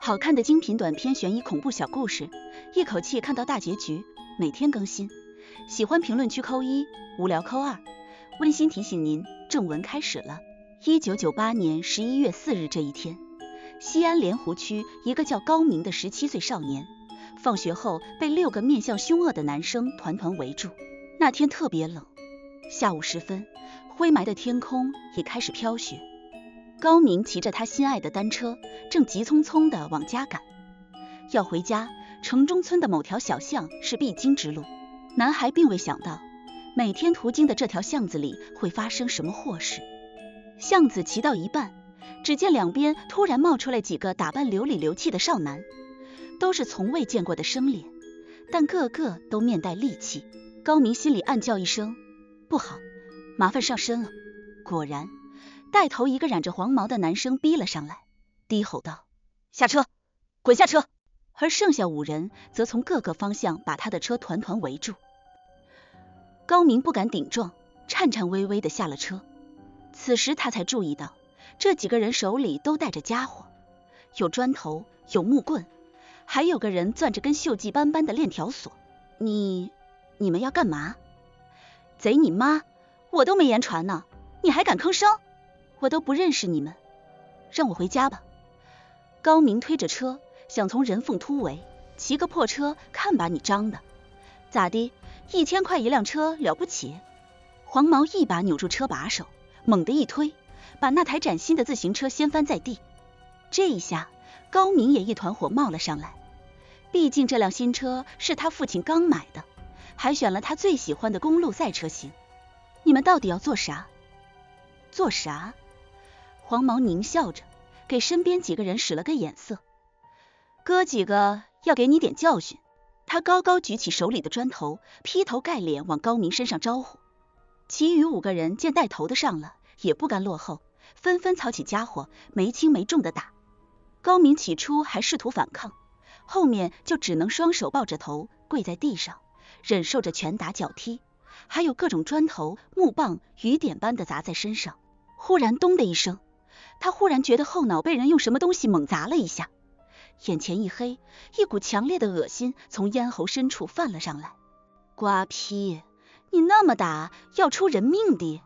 好看的精品短篇悬疑恐怖小故事，一口气看到大结局，每天更新。喜欢评论区扣1，无聊扣2。温馨提醒您，正文开始了。1998年11月4日这一天，西安莲湖区一个叫高明的17岁少年，放学后被6个面相凶恶的男生团团围住。那天特别冷，下午时分，灰霾的天空也开始飘雪。高明骑着他心爱的单车，正急匆匆地往家赶。要回家，城中村的某条小巷是必经之路。男孩并未想到，每天途经的这条巷子里会发生什么祸事。巷子骑到一半，只见两边突然冒出来几个打扮流里流气的少男，都是从未见过的生脸，但个个都面带戾气。高明心里暗叫一声，不好，麻烦上身了。果然，带头一个染着黄毛的男生逼了上来，低吼道：下车，滚下车！而剩下5人则从各个方向把他的车团团围住。高明不敢顶撞，颤颤巍巍地下了车。此时他才注意到，这几个人手里都带着家伙，有砖头，有木棍，还有个人攥着根锈迹斑斑的链条索。你们要干嘛？贼你妈，我都没言传呢，你还敢吭声？我都不认识你们，让我回家吧。高明推着车想从人缝突围，骑个破车看把你张的，咋的？1000块一辆车了不起？黄毛一把扭住车把手，猛地一推，把那台崭新的自行车掀翻在地。这一下，高明也一团火冒了上来。毕竟这辆新车是他父亲刚买的，还选了他最喜欢的公路赛车型。你们到底要做啥？做啥？黄毛狞笑着，给身边几个人使了个眼色。哥几个要给你点教训。他高高举起手里的砖头，劈头盖脸往高明身上招呼。其余5个人见带头的上了，也不甘落后，纷纷操起家伙，没轻没重的打。高明起初还试图反抗，后面就只能双手抱着头跪在地上，忍受着拳打脚踢，还有各种砖头、木棒雨点般的砸在身上。忽然咚的一声，他忽然觉得后脑被人用什么东西猛砸了一下，眼前一黑，一股强烈的恶心从咽喉深处泛了上来。瓜批，你那么打，要出人命的！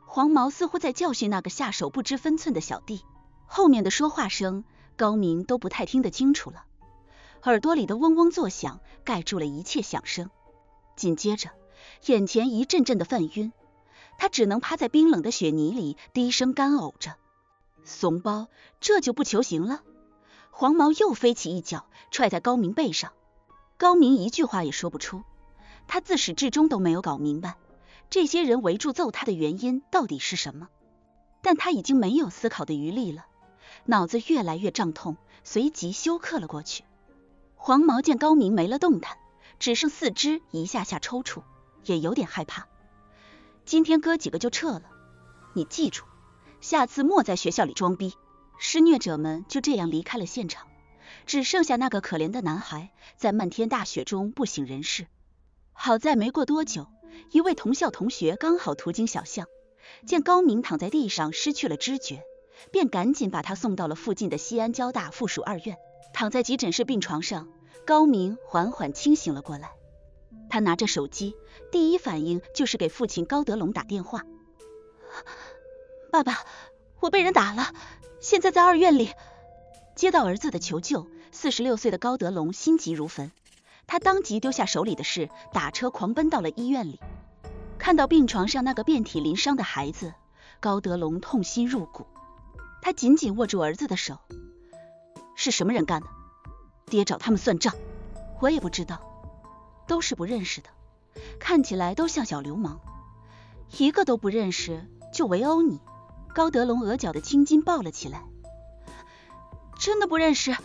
黄毛似乎在教训那个下手不知分寸的小弟。后面的说话声，高明都不太听得清楚了，耳朵里的嗡嗡作响盖住了一切响声。紧接着，眼前一阵阵的犯晕，他只能趴在冰冷的雪泥里低声干呕着。怂包，这就不求行了！黄毛又飞起一脚，踹在高明背上。高明一句话也说不出，他自始至终都没有搞明白这些人围住揍他的原因到底是什么。但他已经没有思考的余力了，脑子越来越胀痛，随即休克了过去。黄毛见高明没了动弹，只剩4肢一下下抽搐，也有点害怕。今天哥几个就撤了，你记住，下次莫在学校里装逼。施虐者们就这样离开了现场，只剩下那个可怜的男孩在漫天大雪中不省人事。好在没过多久，一位同校同学刚好途经小巷，见高明躺在地上失去了知觉，便赶紧把他送到了附近的西安交大附属2院。躺在急诊室病床上，高明缓缓清醒了过来。他拿着手机，第一反应就是给父亲高德龙打电话。爸爸，我被人打了，现在在2院里。接到儿子的求救，46岁的高德龙心急如焚，他当即丢下手里的事，打车狂奔到了医院里。看到病床上那个遍体鳞伤的孩子，高德龙痛心入骨。他紧紧握住儿子的手。是什么人干的？爹找他们算账。我也不知道，都是不认识的，看起来都像小流氓，一个都不认识就围殴你。高德龙额角的青筋爆了起来。真的不认识，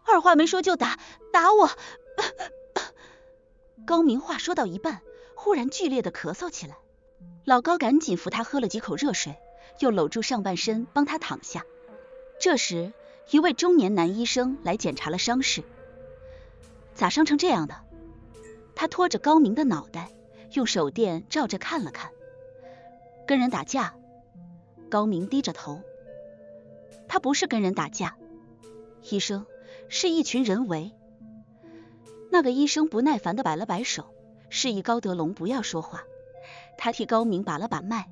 二话没说就打我。高明话说到一半，忽然剧烈的咳嗽起来。老高赶紧扶他喝了几口热水，又搂住上半身帮他躺下。这时，一位中年男医生来检查了伤势。咋伤成这样的？他拖着高明的脑袋，用手电照着看了看。跟人打架。高明低着头。他不是跟人打架，医生，是一群人围。那个医生不耐烦地摆了摆手，示意高德龙不要说话。他替高明把了把脉，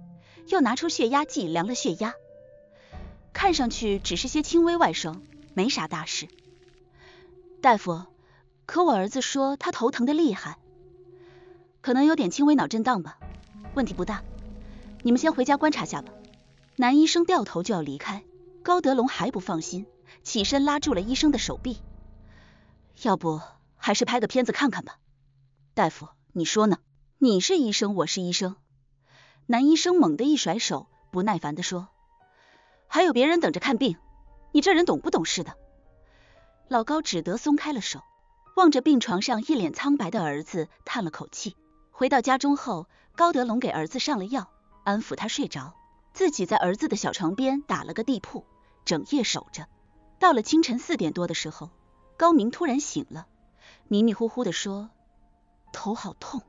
又拿出血压计量了血压，看上去只是些轻微外伤，没啥大事。大夫，可我儿子说他头疼得厉害，可能有点轻微脑震荡吧，问题不大，你们先回家观察下吧。男医生掉头就要离开，高德龙还不放心，起身拉住了医生的手臂。要不还是拍个片子看看吧。大夫，你说呢？你是医生，我是医生。男医生猛地一甩手，不耐烦地说，还有别人等着看病，你这人懂不懂事的？老高只得松开了手，望着病床上一脸苍白的儿子，叹了口气。回到家中后，高德龙给儿子上了药，安抚他睡着，自己在儿子的小床边打了个地铺，整夜守着。到了清晨4点多的时候，高明突然醒了，迷迷糊糊地说，头好痛。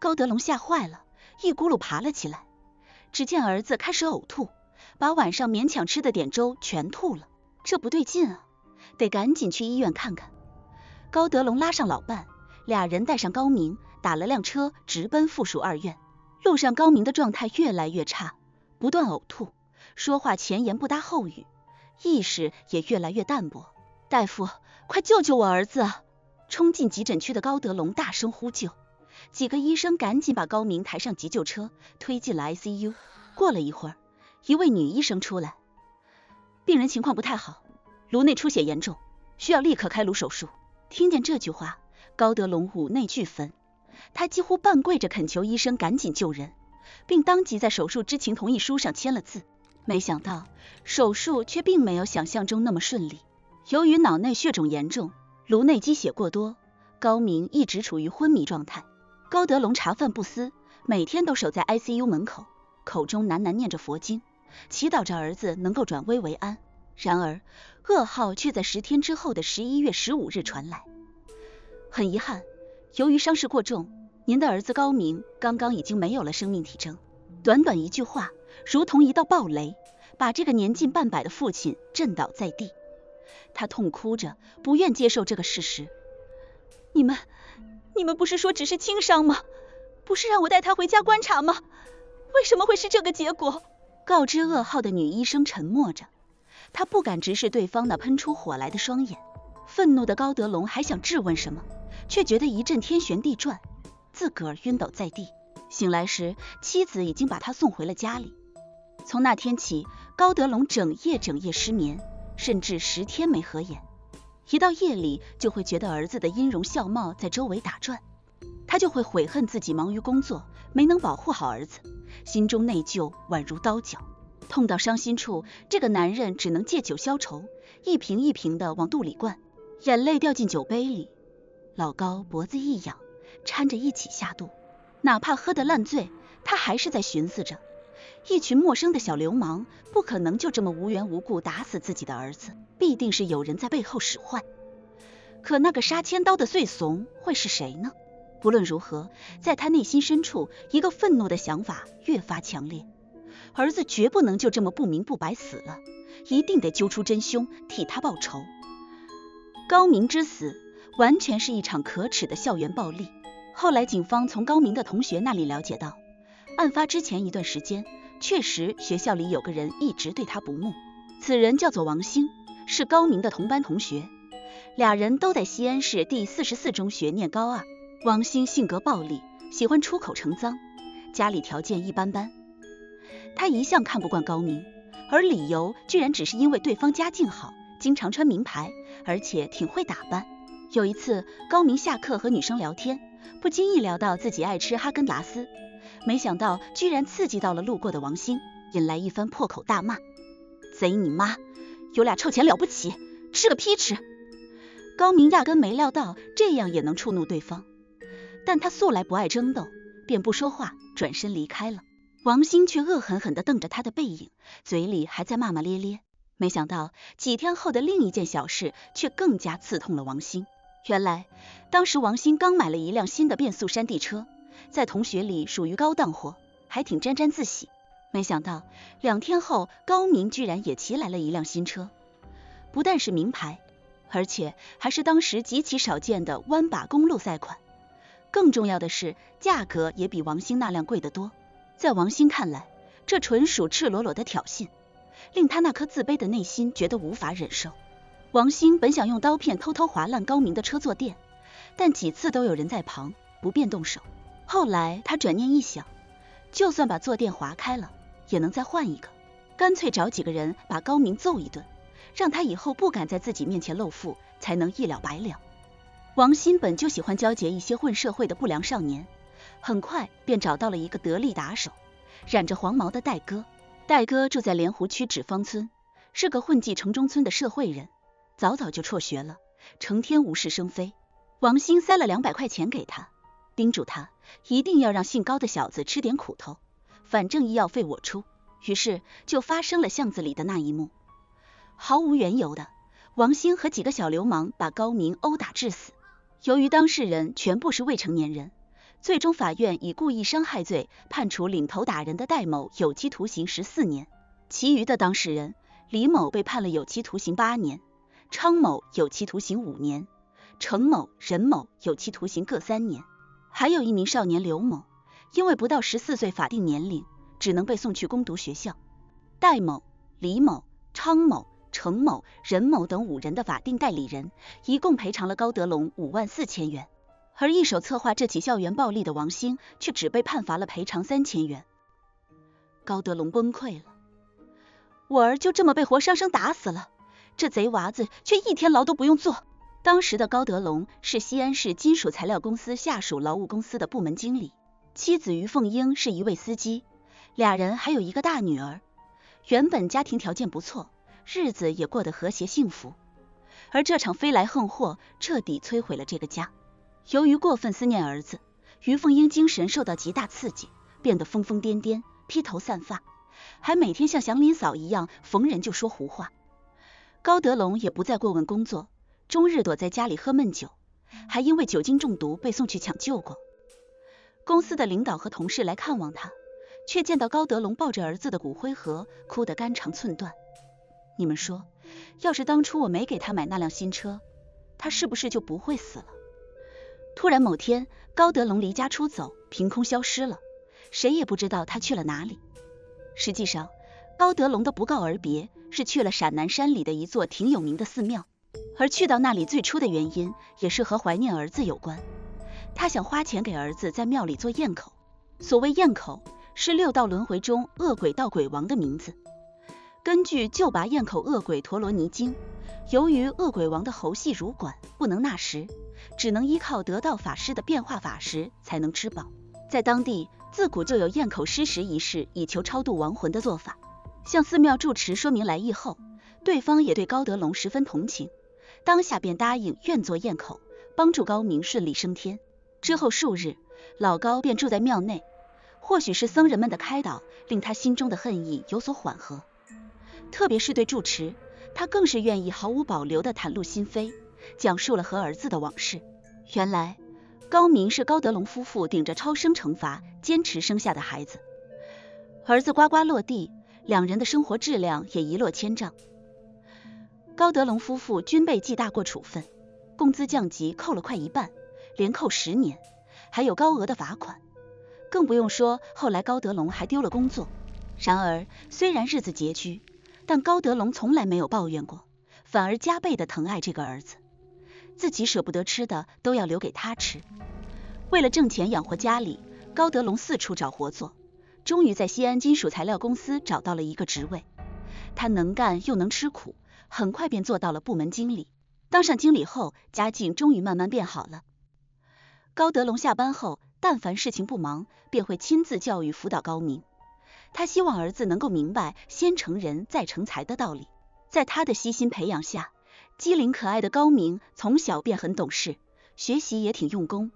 高德龙吓坏了，一咕噜爬了起来，只见儿子开始呕吐，把晚上勉强吃的点粥全吐了。这不对劲啊，得赶紧去医院看看。高德龙拉上老伴，俩人带上高明，打了辆车直奔附属2院。路上高明的状态越来越差，不断呕吐，说话前言不搭后语，意识也越来越淡薄。大夫，快救救我儿子啊！冲进急诊区的高德龙大声呼救，几个医生赶紧把高明抬上急救车，推进了 ICU。 过了一会儿，一位女医生出来，病人情况不太好，颅内出血严重，需要立刻开颅手术。听见这句话，高德龙五内俱焚，他几乎半跪着恳求医生赶紧救人，并当即在手术知情同意书上签了字。没想到手术却并没有想象中那么顺利，由于脑内血肿严重，颅内积血过多，高明一直处于昏迷状态。高德龙茶饭不思，每天都守在 ICU 门口，口中喃喃念着佛经，祈祷着儿子能够转危为安。然而噩耗却在10天之后的11月15日传来。很遗憾，由于伤势过重，您的儿子高明刚刚已经没有了生命体征。短短一句话，如同一道暴雷，把这个年近半百的父亲震倒在地。他痛哭着，不愿接受这个事实。你们不是说只是轻伤吗？不是让我带他回家观察吗？为什么会是这个结果？告知噩耗的女医生沉默着，她不敢直视对方那喷出火来的双眼。愤怒的高德龙还想质问什么，却觉得一阵天旋地转，自个儿晕倒在地。醒来时，妻子已经把他送回了家里。从那天起，高德龙整夜失眠，甚至10天没合眼。一到夜里，就会觉得儿子的音容笑貌在周围打转，他就会悔恨自己忙于工作，没能保护好儿子，心中内疚宛如刀绞。痛到伤心处，这个男人只能借酒消愁，一瓶一瓶的往肚里灌，眼泪掉进酒杯里。老高脖子一仰，搀着一起下肚。哪怕喝得烂醉，他还是在寻思着，一群陌生的小流氓不可能就这么无缘无故打死自己的儿子，必定是有人在背后使坏。可那个杀千刀的罪怂会是谁呢？不论如何，在他内心深处，一个愤怒的想法越发强烈，儿子绝不能就这么不明不白死了，一定得揪出真凶，替他报仇。高明之死完全是一场可耻的校园暴力。后来警方从高明的同学那里了解到，案发之前一段时间，确实学校里有个人一直对他不睦。此人叫做王兴，是高明的同班同学，俩人都在西安市第44中学念高二。王兴性格暴戾，喜欢出口成脏，家里条件一般般。他一向看不惯高明，而理由居然只是因为对方家境好，经常穿名牌，而且挺会打扮。有一次，高明下课和女生聊天，不经意聊到自己爱吃哈根达斯，没想到居然刺激到了路过的王兴，引来一番破口大骂。贼你妈，有俩臭钱了不起，吃个屁吃！高明压根没料到这样也能触怒对方，但他素来不爱争斗，便不说话，转身离开了。王兴却恶狠狠地瞪着他的背影，嘴里还在骂骂咧咧。没想到几天后的另一件小事却更加刺痛了王兴。原来当时王兴刚买了一辆新的变速山地车，在同学里属于高档货，还挺沾沾自喜。没想到2天后，高明居然也骑来了一辆新车，不但是名牌，而且还是当时极其少见的弯把公路赛款。更重要的是，价格也比王兴那辆贵得多。在王兴看来，这纯属赤裸裸的挑衅，令他那颗自卑的内心觉得无法忍受。王兴本想用刀片偷偷划烂高明的车坐垫，但几次都有人在旁，不便动手。后来他转念一想，就算把坐垫划开了，也能再换一个，干脆找几个人把高明揍一顿，让他以后不敢在自己面前露富，才能一了百了。王兴本就喜欢交结一些混社会的不良少年，很快便找到了一个得力打手，染着黄毛的戴哥。戴哥住在莲湖区纸坊村，是个混迹城中村的社会人，早早就辍学了，成天无事生非。王兴塞了200块钱给他，叮嘱他一定要让姓高的小子吃点苦头，反正医药费我出。于是就发生了巷子里的那一幕。毫无缘由的，王兴和几个小流氓把高明殴打致死。由于当事人全部是未成年人，最终法院以故意伤害罪判处领头打人的戴某有期徒刑14年，其余的当事人李某被判了有期徒刑8年，昌某有期徒刑5年，程某、任某有期徒刑各3年。还有一名少年刘某，因为不到14岁法定年龄，只能被送去攻读学校。戴某、李某、昌某、程某、任某等5人的法定代理人一共赔偿了高德龙54000元，而一手策划这起校园暴力的王兴却只被判罚了赔偿3000元。高德龙崩溃了，我儿就这么被活生生打死了，这贼娃子却一天牢都不用坐。当时的高德龙是西安市金属材料公司下属劳务公司的部门经理，妻子于凤英是一位司机，2人还有一个大女儿，原本家庭条件不错，日子也过得和谐幸福。而这场飞来横祸彻底摧毁了这个家。由于过分思念儿子，于凤英精神受到极大刺激，变得疯疯癫癫，披头散发，还每天像祥林嫂一样逢人就说胡话。高德龙也不再过问工作，终日躲在家里喝闷酒，还因为酒精中毒被送去抢救过。公司的领导和同事来看望他，却见到高德龙抱着儿子的骨灰盒，哭得肝肠寸断。你们说，要是当初我没给他买那辆新车，他是不是就不会死了？突然某天，高德龙离家出走，凭空消失了，谁也不知道他去了哪里。实际上，高德龙的不告而别是去了陕南山里的一座挺有名的寺庙，而去到那里最初的原因也是和怀念儿子有关。他想花钱给儿子在庙里做堰口，所谓堰口是6道轮回中恶鬼道鬼王的名字。根据《救拔堰口恶鬼陀罗尼经》，由于恶鬼王的喉细如管，不能纳食，只能依靠得道法师的变化法食才能吃饱。在当地自古就有堰口施食仪式以求超度亡魂的做法。向寺庙住持说明来意后，对方也对高德龙十分同情，当下便答应愿做堰口，帮助高明顺利升天。之后数日，老高便住在庙内，或许是僧人们的开导，令他心中的恨意有所缓和。特别是对住持，他更是愿意毫无保留地袒露心扉，讲述了和儿子的往事。原来高明是高德龙夫妇顶着超生惩罚坚持生下的孩子，儿子呱呱落地，2人的生活质量也一落千丈。高德龙夫妇均被记大过处分，工资降级扣了快1半，连扣10年，还有高额的罚款。更不用说后来高德龙还丢了工作。然而虽然日子拮据，但高德龙从来没有抱怨过，反而加倍的疼爱这个儿子，自己舍不得吃的都要留给他吃。为了挣钱养活家里，高德龙四处找活做，终于在西安金属材料公司找到了一个职位。他能干又能吃苦，很快便做到了部门经理。当上经理后，家境终于慢慢变好了。高德龙下班后，但凡事情不忙，便会亲自教育辅导高明。他希望儿子能够明白先成人再成才的道理。在他的悉心培养下，机灵可爱的高明从小便很懂事，学习也挺用功，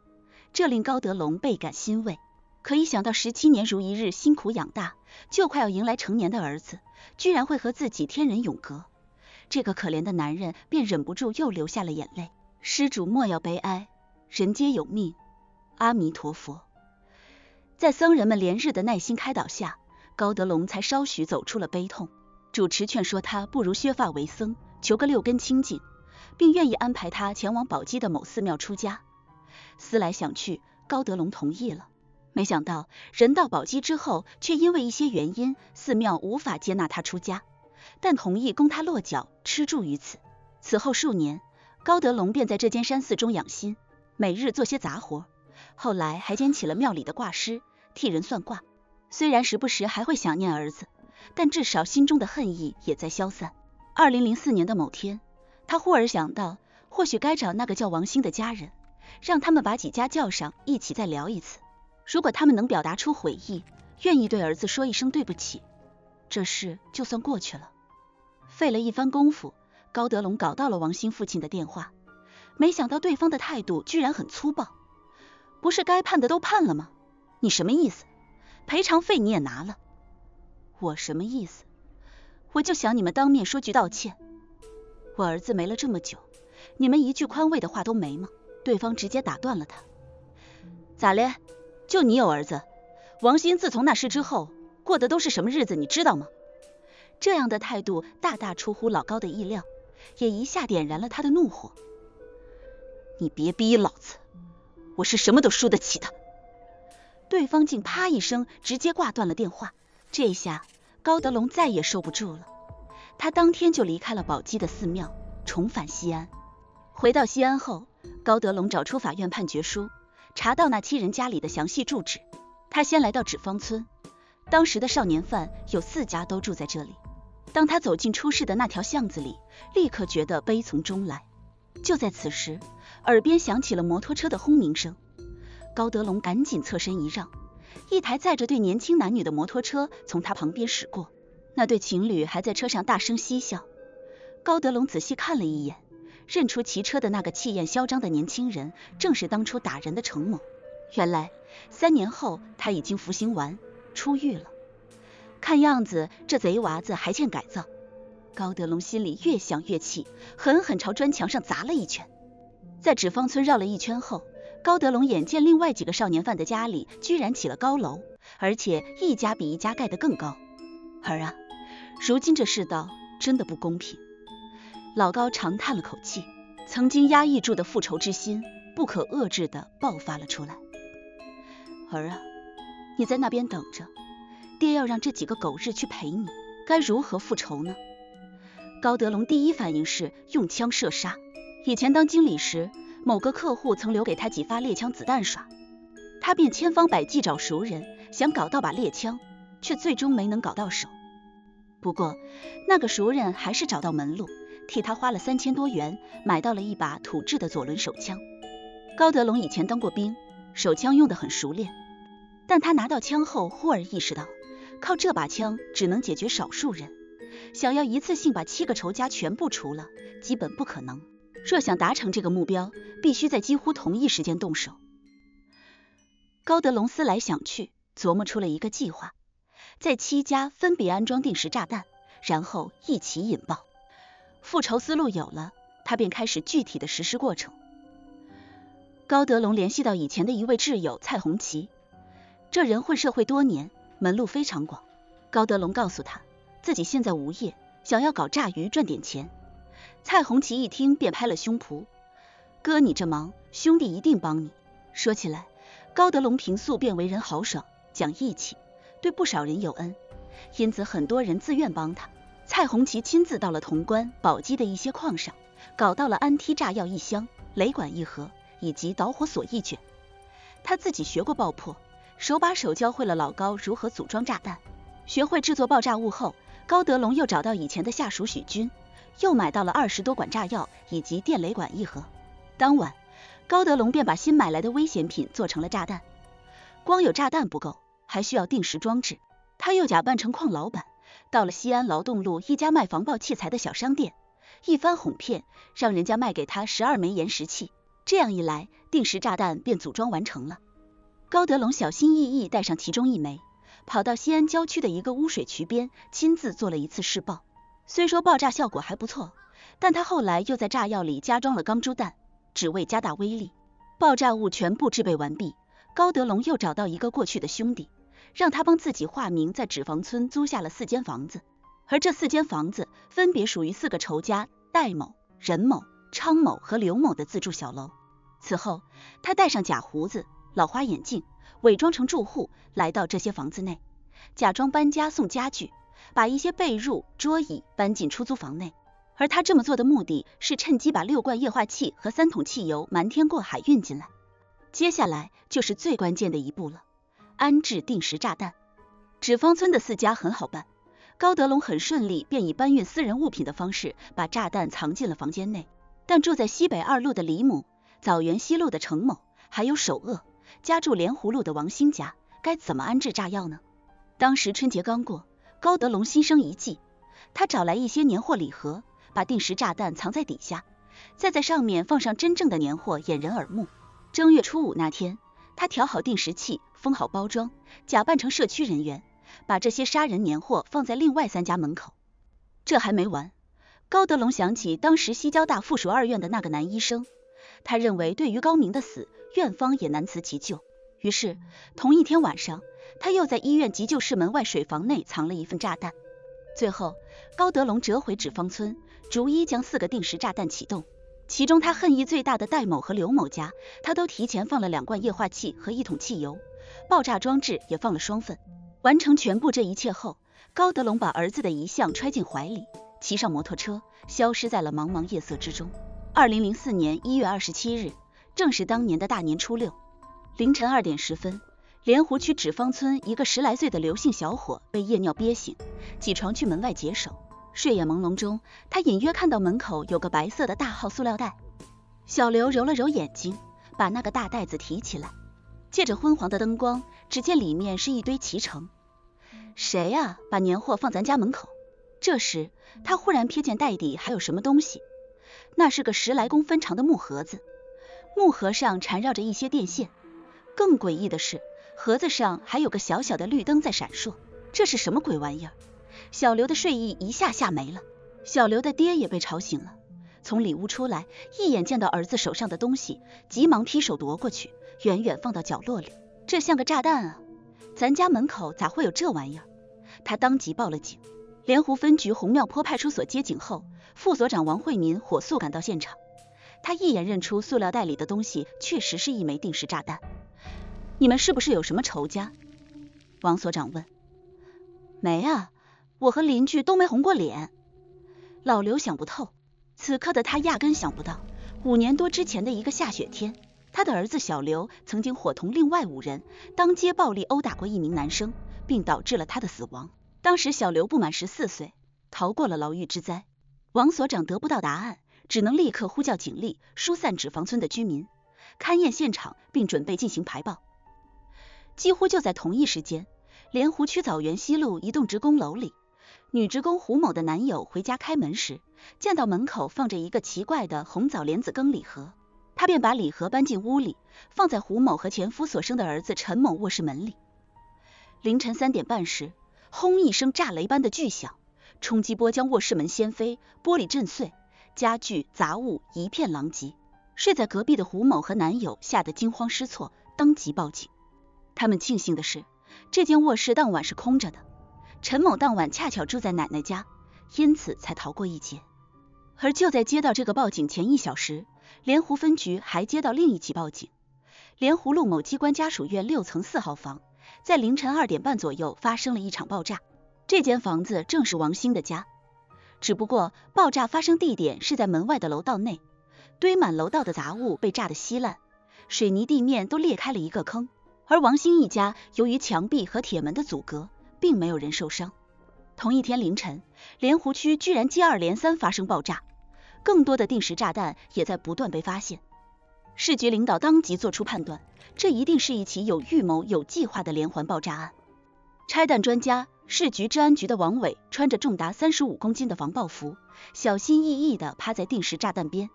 这令高德龙倍感欣慰。可一想到17年如一日辛苦养大，就快要迎来成年的儿子，居然会和自己天人永隔，这个可怜的男人便忍不住又流下了眼泪。施主莫要悲哀，人皆有命，阿弥陀佛。在僧人们连日的耐心开导下，高德龙才稍许走出了悲痛。主持劝说他不如削发为僧，求个6根清净，并愿意安排他前往宝鸡的某寺庙出家。思来想去，高德龙同意了。没想到人到宝鸡之后，却因为一些原因，寺庙无法接纳他出家，但同意供他落脚，吃住于此。此后数年，高德龙便在这间山寺中养心，每日做些杂活，后来还兼起了庙里的卦师，替人算卦。虽然时不时还会想念儿子，但至少心中的恨意也在消散。2004年的某天，他忽而想到，或许该找那个叫王兴的家人，让他们把几家叫上，一起再聊一次。如果他们能表达出悔意，愿意对儿子说一声对不起，这事就算过去了。费了一番功夫，高德龙搞到了王兴父亲的电话，没想到对方的态度居然很粗暴。不是该判的都判了吗？你什么意思？赔偿费你也拿了。我什么意思？我就想你们当面说句道歉。我儿子没了这么久，你们一句宽慰的话都没吗？对方直接打断了他。咋嘞？就你有儿子？王兴自从那事之后，过的都是什么日子，你知道吗？这样的态度大大出乎老高的意料，也一下点燃了他的怒火。你别逼老子，我是什么都输得起的。对方竟啪一声直接挂断了电话。这下高德龙再也受不住了，他当天就离开了宝鸡的寺庙，重返西安。回到西安后，高德龙找出法院判决书，查到那7人家里的详细住址。他先来到纸坊村，当时的少年犯有4家都住在这里。当他走进出事的那条巷子里，立刻觉得悲从中来。就在此时，耳边响起了摩托车的轰鸣声。高德龙赶紧侧身一让，一台载着对年轻男女的摩托车从他旁边驶过。那对情侣还在车上大声嬉笑。高德龙仔细看了一眼，认出骑车的那个气焰嚣张的年轻人正是当初打人的程某。原来3年后他已经服刑完，出狱了。看样子这贼娃子还欠改造。高德龙心里越想越气，狠狠朝砖墙上砸了一拳。在纸坊村绕了一圈后，高德龙眼见另外几个少年犯的家里居然起了高楼，而且一家比一家盖得更高。儿啊，如今这世道真的不公平。老高长叹了口气，曾经压抑住的复仇之心不可遏制地爆发了出来。儿啊，你在那边等着，爹要让这几个狗日去陪你，该如何复仇呢？高德龙第一反应是用枪射杀。以前当经理时，某个客户曾留给他几发猎枪子弹耍，他便千方百计找熟人，想搞到把猎枪，却最终没能搞到手。不过那个熟人还是找到门路，替他花了3000多元买到了一把土制的左轮手枪。高德龙以前当过兵，手枪用得很熟练，但他拿到枪后忽而意识到，靠这把枪只能解决少数人，想要一次性把7个仇家全部除了，基本不可能。若想达成这个目标，必须在几乎同一时间动手。高德龙思来想去，琢磨出了一个计划，在7家分别安装定时炸弹，然后一起引爆。复仇思路有了，他便开始具体的实施过程。高德龙联系到以前的一位挚友蔡红旗，这人混社会多年，门路非常广。高德龙告诉他，自己现在无业，想要搞炸鱼赚点钱。蔡红旗一听便拍了胸脯，哥你这忙，兄弟一定帮你。说起来，高德龙平素便为人豪爽，讲义气，对不少人有恩，因此很多人自愿帮他。蔡红旗亲自到了潼关、宝鸡的一些矿上，搞到了安梯炸药1箱、雷管1盒以及导火索1卷。他自己学过爆破，手把手教会了老高如何组装炸弹。学会制作爆炸物后，高德龙又找到以前的下属许军，又买到了20多管炸药以及电雷管1盒。当晚，高德龙便把新买来的危险品做成了炸弹。光有炸弹不够，还需要定时装置。他又假扮成矿老板，到了西安劳动路一家卖防爆器材的小商店，一番哄骗，让人家卖给他12枚岩石器。这样一来，定时炸弹便组装完成了。高德龙小心翼翼带上其中1枚，跑到西安郊区的一个污水渠边，亲自做了一次试爆。虽说爆炸效果还不错，但他后来又在炸药里加装了钢珠弹，只为加大威力。爆炸物全部制备完毕，高德龙又找到一个过去的兄弟，让他帮自己化名，在纸坊村租下了4间房子。而这4间房子分别属于4个仇家：戴某、任某、昌某和刘某的自住小楼。此后，他戴上假胡子、老花眼镜，伪装成住户，来到这些房子内，假装搬家送家具，把一些被褥、桌椅搬进出租房内。而他这么做的目的是趁机把6罐液化气和3桶汽油瞒天过海运进来。接下来就是最关键的一步了，安置定时炸弹。纸坊村的4家很好办，高德龙很顺利便以搬运私人物品的方式把炸弹藏进了房间内。但住在西北2路的李某、枣园西路的程某，还有首恶家住莲湖路的王兴家，该怎么安置炸药呢？当时春节刚过，高德龙心生一计，他找来一些年货礼盒，把定时炸弹藏在底下，再在上面放上真正的年货掩人耳目。正月初5那天，他调好定时器，封好包装，假扮成社区人员，把这些杀人年货放在另外3家门口。这还没完，高德龙想起当时西交大附属2院的那个男医生，他认为对于高明的死，院方也难辞其咎。于是同一天晚上，他又在医院急救室门外水房内藏了一份炸弹。最后，高德龙折回纸坊村，逐一将4个定时炸弹启动。其中他恨意最大的戴某和刘某家，他都提前放了2罐液化气和1桶汽油，爆炸装置也放了双份。完成全部这一切后，高德龙把儿子的遗像揣进怀里，骑上摩托车，消失在了茫茫夜色之中。2004年1月27日，正是当年的大年初6，凌晨2点10分，莲湖区纸坊村一个10来岁的刘姓小伙被夜尿憋醒，起床去门外解手。睡眼朦胧中，他隐约看到门口有个白色的大号塑料袋。小刘揉了揉眼睛，把那个大袋子提起来，借着昏黄的灯光，只见里面是一堆脐橙。谁啊，把年货放咱家门口？这时他忽然瞥见袋底还有什么东西，那是个10来公分长的木盒子，木盒上缠绕着一些电线。更诡异的是，盒子上还有个小小的绿灯在闪烁，这是什么鬼玩意儿？小刘的睡意一下吓没了，小刘的爹也被吵醒了，从里屋出来，一眼见到儿子手上的东西，急忙劈手夺过去，远远放到角落里。这像个炸弹啊，咱家门口咋会有这玩意儿？他当即报了警。莲湖分局红庙坡派出所接警后，副所长王慧民火速赶到现场，他一眼认出塑料袋里的东西确实是一枚定时炸弹。你们是不是有什么仇家？王所长问。没啊，我和邻居都没红过脸。老刘想不透，此刻的他压根想不到，5年多之前的一个下雪天，他的儿子小刘曾经伙同另外5人当街暴力殴打过一名男生，并导致了他的死亡。当时小刘不满14岁，逃过了牢狱之灾。王所长得不到答案，只能立刻呼叫警力，疏散纸坊村的居民，勘验现场，并准备进行排爆。几乎就在同一时间，莲湖区枣园西路一栋职工楼里，女职工胡某的男友回家开门时，见到门口放着一个奇怪的红枣莲子羹礼盒，他便把礼盒搬进屋里，放在胡某和前夫所生的儿子陈某卧室门里。凌晨3点半时，轰一声炸雷般的巨响，冲击波将卧室门掀飞，玻璃震碎，家具杂物一片狼藉。睡在隔壁的胡某和男友吓得惊慌失措，当即报警。他们庆幸的是，这间卧室当晚是空着的，陈某当晚恰巧住在奶奶家，因此才逃过一劫。而就在接到这个报警前1小时，莲湖分局还接到另一起报警。莲湖路某机关家属院6层4号房，在凌晨2点半左右发生了一场爆炸。这间房子正是王兴的家，只不过爆炸发生地点是在门外的楼道内，堆满楼道的杂物被炸得稀烂，水泥地面都裂开了一个坑。而王兴一家由于墙壁和铁门的阻隔，并没有人受伤。同一天凌晨，莲湖区居然接二连三发生爆炸，更多的定时炸弹也在不断被发现。市局领导当即作出判断，这一定是一起有预谋、有计划的连环爆炸案。拆弹专家、市局治安局的王伟穿着重达35公斤的防爆服，小心翼翼地趴在定时炸弹边，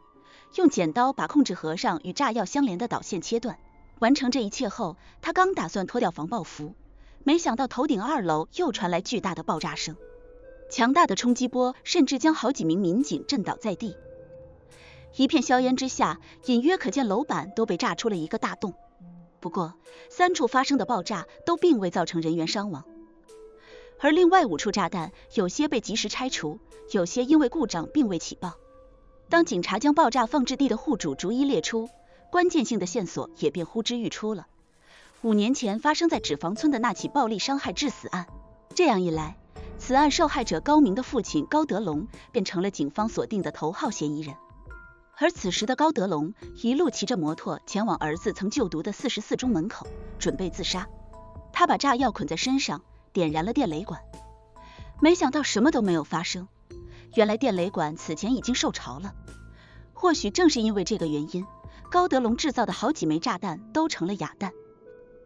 用剪刀把控制盒上与炸药相连的导线切断。完成这一切后，他刚打算脱掉防爆服，没想到头顶2楼又传来巨大的爆炸声，强大的冲击波甚至将好几名民警震倒在地。一片硝烟之下，隐约可见楼板都被炸出了一个大洞。不过3处发生的爆炸都并未造成人员伤亡，而另外5处炸弹有些被及时拆除，有些因为故障并未起爆。当警察将爆炸放置地的户主逐一列出，关键性的线索也便呼之欲出了。5年前发生在纸房村的那起暴力伤害致死案，这样一来，此案受害者高明的父亲高德龙便成了警方锁定的头号嫌疑人。而此时的高德龙一路骑着摩托前往儿子曾就读的44中门口，准备自杀。他把炸药捆在身上，点燃了电雷管。没想到什么都没有发生，原来电雷管此前已经受潮了。或许正是因为这个原因，高德龙制造的好几枚炸弹都成了哑弹。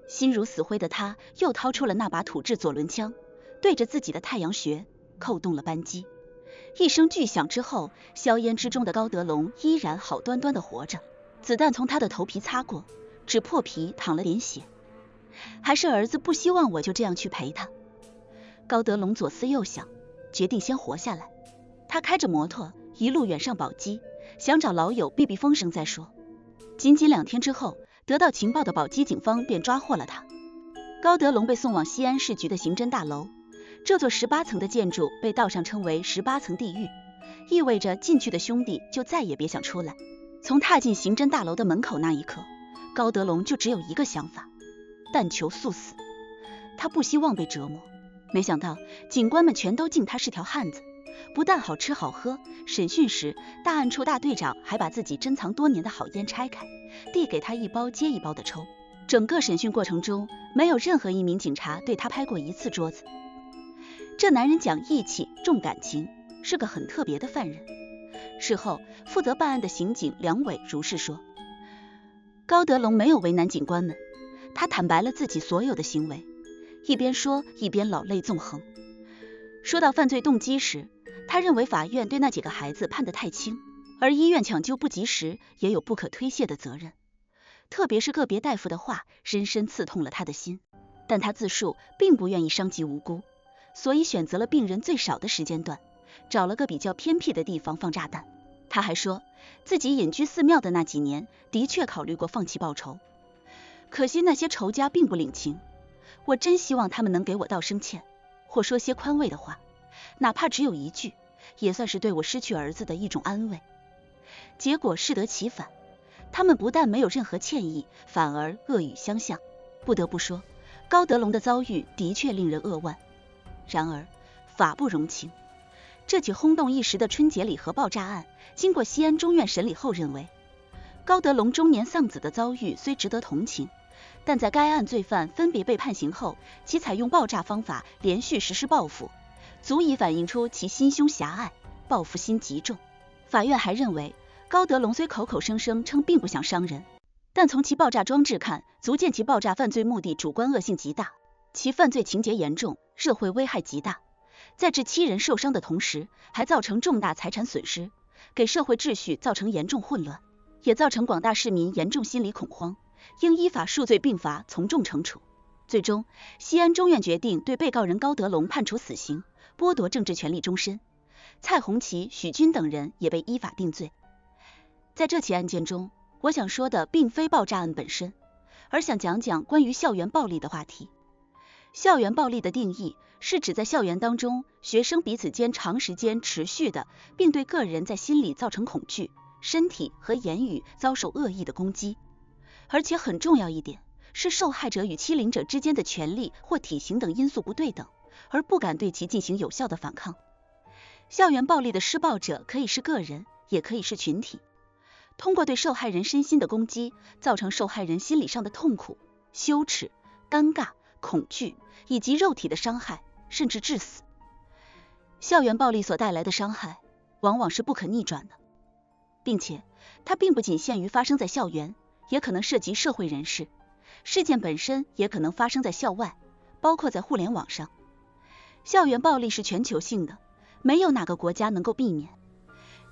心如死灰的他又掏出了那把土制左轮枪，对着自己的太阳穴扣动了扳机。一声巨响之后，硝烟之中的高德龙依然好端端的活着，子弹从他的头皮擦过，只破皮淌了点血。还是儿子不希望我就这样去陪他。高德龙左思右想，决定先活下来。他开着摩托一路远上宝鸡，想找老友避避风声再说。仅仅2天之后，得到情报的宝鸡警方便抓获了他。高德龙被送往西安市局的刑侦大楼，这座18层的建筑被道上称为18层地狱，意味着进去的兄弟就再也别想出来。从踏进刑侦大楼的门口那一刻，高德龙就只有一个想法，但求速死。他不希望被折磨。没想到警官们全都敬他是条汉子，不但好吃好喝，审讯时大案处大队长还把自己珍藏多年的好烟拆开，递给他一包接一包的抽。整个审讯过程中，没有任何一名警察对他拍过一次桌子。这男人讲义气重感情，是个很特别的犯人。事后负责办案的刑警梁伟如是说。高德龙没有为难警官们，他坦白了自己所有的行为，一边说一边老泪纵横。说到犯罪动机时，他认为法院对那几个孩子判得太轻，而医院抢救不及时也有不可推卸的责任。特别是个别大夫的话深深刺痛了他的心，但他自述并不愿意伤及无辜，所以选择了病人最少的时间段，找了个比较偏僻的地方放炸弹。他还说自己隐居寺庙的那几年的确考虑过放弃报仇，可惜那些仇家并不领情。我真希望他们能给我道声歉，或说些宽慰的话，哪怕只有一句，也算是对我失去儿子的一种安慰。结果适得其反，他们不但没有任何歉意，反而恶语相向。不得不说，高德龙的遭遇的确令人扼腕。然而法不容情，这起轰动一时的春节礼盒爆炸案，经过西安中院审理后认为，高德龙中年丧子的遭遇虽值得同情，但在该案罪犯分别被判刑后，其采用爆炸方法连续实施报复，足以反映出其心胸狭隘，报复心极重。法院还认为，高德龙虽口口声声称并不想伤人，但从其爆炸装置看，足见其爆炸犯罪目的主观恶性极大，其犯罪情节严重，社会危害极大，在致7人受伤的同时，还造成重大财产损失，给社会秩序造成严重混乱，也造成广大市民严重心理恐慌，应依法数罪并罚，从重惩处。最终，西安中院决定对被告人高德龙判处死刑，剥夺政治权利终身。蔡红旗、许军等人也被依法定罪。在这起案件中，我想说的并非爆炸案本身，而想讲讲关于校园暴力的话题。校园暴力的定义是指在校园当中，学生彼此间长时间持续的，并对个人在心理造成恐惧，身体和言语遭受恶意的攻击。而且很重要一点是，受害者与欺凌者之间的权力或体型等因素不对等，而不敢对其进行有效的反抗。校园暴力的施暴者可以是个人，也可以是群体，通过对受害人身心的攻击，造成受害人心理上的痛苦、羞耻、尴尬、恐惧以及肉体的伤害，甚至致死。校园暴力所带来的伤害往往是不可逆转的，并且它并不仅限于发生在校园，也可能涉及社会人士，事件本身也可能发生在校外，包括在互联网上。校园暴力是全球性的，没有哪个国家能够避免。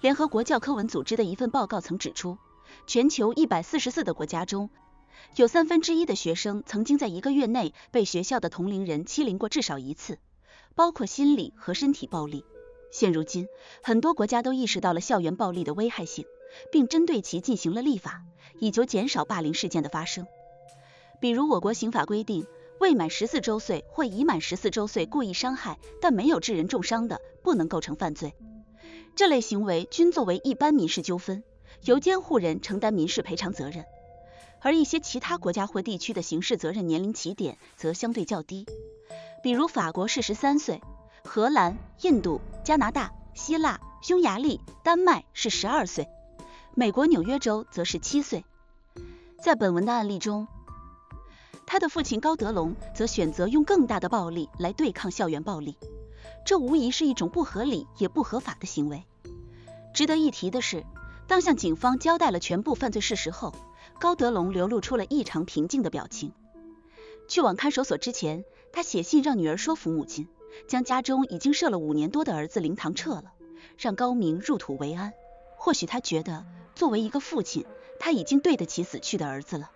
联合国教科文组织的一份报告曾指出，全球144个国家中，有1/3的学生曾经在1个月内被学校的同龄人欺凌过至少1次，包括心理和身体暴力。现如今，很多国家都意识到了校园暴力的危害性，并针对其进行了立法，以求减少霸凌事件的发生。比如我国刑法规定，未满14周岁或已满14周岁故意伤害但没有致人重伤的，不能构成犯罪。这类行为均作为一般民事纠纷，由监护人承担民事赔偿责任，而一些其他国家或地区的刑事责任年龄起点则相对较低，比如法国是13岁，荷兰、印度、加拿大、希腊、匈牙利、丹麦是12岁，美国纽约州则是7岁。在本文的案例中，他的父亲高德龙则选择用更大的暴力来对抗校园暴力，这无疑是一种不合理也不合法的行为。值得一提的是，当向警方交代了全部犯罪事实后，高德龙流露出了异常平静的表情。去往看守所之前，他写信让女儿说服母亲，将家中已经设了5年多的儿子灵堂撤了，让高明入土为安。或许他觉得，作为一个父亲，他已经对得起死去的儿子了。